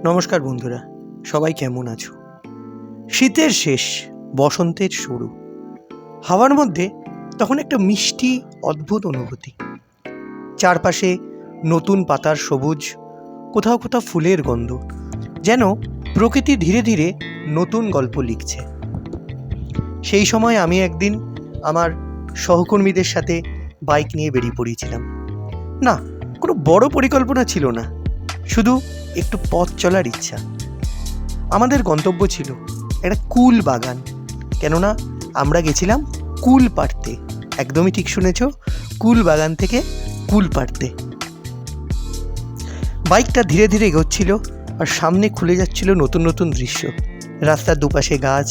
নমস্কার বন্ধুরা, সবাই কেমন আছো? শীতের শেষ, বসন্তের শুরু। হাওয়ার মধ্যে তখন একটা মিষ্টি অদ্ভুত অনুভূতি। চারপাশে নতুন পাতার সবুজ, কোথাও কোথাও ফুলের গন্ধ, যেন প্রকৃতি ধীরে ধীরে নতুন গল্প লিখছে। সেই সময় আমি একদিন আমার সহকর্মীদের সাথে বাইক নিয়ে বেরিয়ে পড়েছিলাম। না, কোনো বড় পরিকল্পনা ছিল না, শুধু একটু পথ চলার ইচ্ছা। আমাদের গন্তব্য ছিল একটা কুল বাগান, কেননা আমরা গেছিলাম কুল পাড়তে। একদমই ঠিক শুনেছ, কুল বাগান থেকে কুল পাড়তে। বাইকটা ধীরে ধীরে এগোচ্ছিল আর সামনে খুলে যাচ্ছিল নতুন নতুন দৃশ্য। রাস্তার দুপাশে গাছ,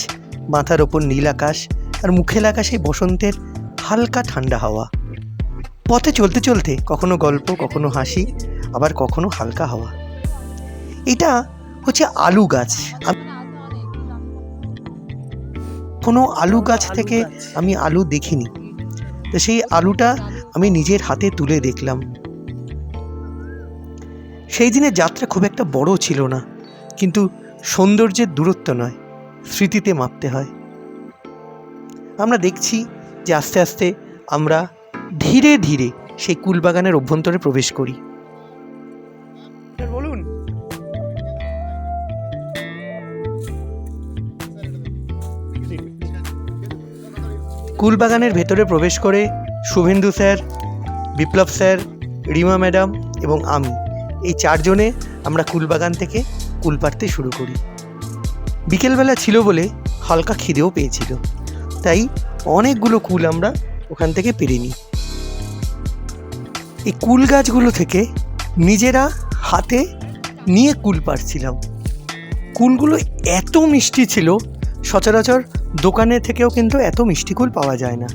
মাথার ওপর নীল আকাশ, আর মুখের আকাশে বসন্তের হালকা ঠান্ডা হাওয়া। পথে চলতে চলতে কখনো গল্প, কখনো হাসি, আবার কখনো হালকা হাওয়া। এটা হচ্ছে আলু গাছ। কোনো আলু গাছ থেকে আমি আলু দেখিনি, তো সেই আলুটা আমি নিজের হাতে তুলে দেখলাম। সেই দিনের যাত্রা খুব একটা বড় ছিল না, কিন্তু সৌন্দর্যের দূরত্ব নয়, স্মৃতিতে মাপতে হয়। আমরা দেখছি যে আস্তে আস্তে আমরা ধীরে ধীরে সেই কুলবাগানের অভ্যন্তরে প্রবেশ করি। বলুন। কুলবাগানের ভেতরে প্রবেশ করে শুভেন্দু স্যার, বিপ্লব স্যার, রিমা ম্যাডাম এবং আমি, এই চারজনে আমরা কুলবাগান থেকে কুল পাড়তে শুরু করি। বিকেলবেলা ছিল বলে হালকা খিদেও পেয়েছিল, তাই অনেকগুলো কুল আমরা ওখান থেকে পেরে নিই। এই কুল গাছগুলো থেকে নিজেরা হাতে নিয়ে কুল পাড়ছিলাম। কুলগুলো এত মিষ্টি ছিল, সচরাচর দোকানে থেকেও কিন্তু এত মিষ্টি কুল পাওয়া যায় না।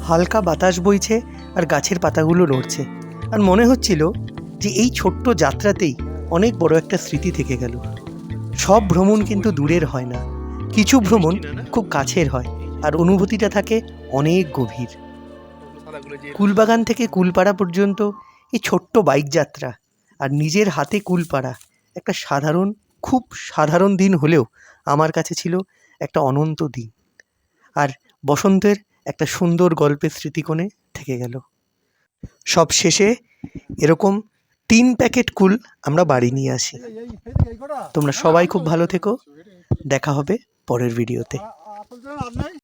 হালকা বাতাস বইছে আর গাছের পাতাগুলো নড়ছে, আর মনে হচ্ছিল যে এই ছোট্ট যাত্রাতেই অনেক বড় একটা স্মৃতি থেকে গেল। সব ভ্রমণ কিন্তু দূরের হয় না, কিছু ভ্রমণ খুব কাছের হয়, আর অনুভূতিটা থাকে অনেক গভীর। কুলবাগান থেকে কুলপাড়া পর্যন্ত এই ছোট্ট বাইক যাত্রা আর নিজের হাতে কুলপাড়া একটা খুব সাধারণ দিন হলেও আমার কাছে ছিল একটা অনন্ত দিন, আর বসন্তের একটা সুন্দর গল্পের স্মৃতিকোণে থেকে গেল। সব শেষে এরকম 3 প্যাকেট কুল আমরা বাড়ি নিয়ে আসি। তোমরা সবাই খুব ভালো থেকো, দেখা হবে পরের ভিডিওতে।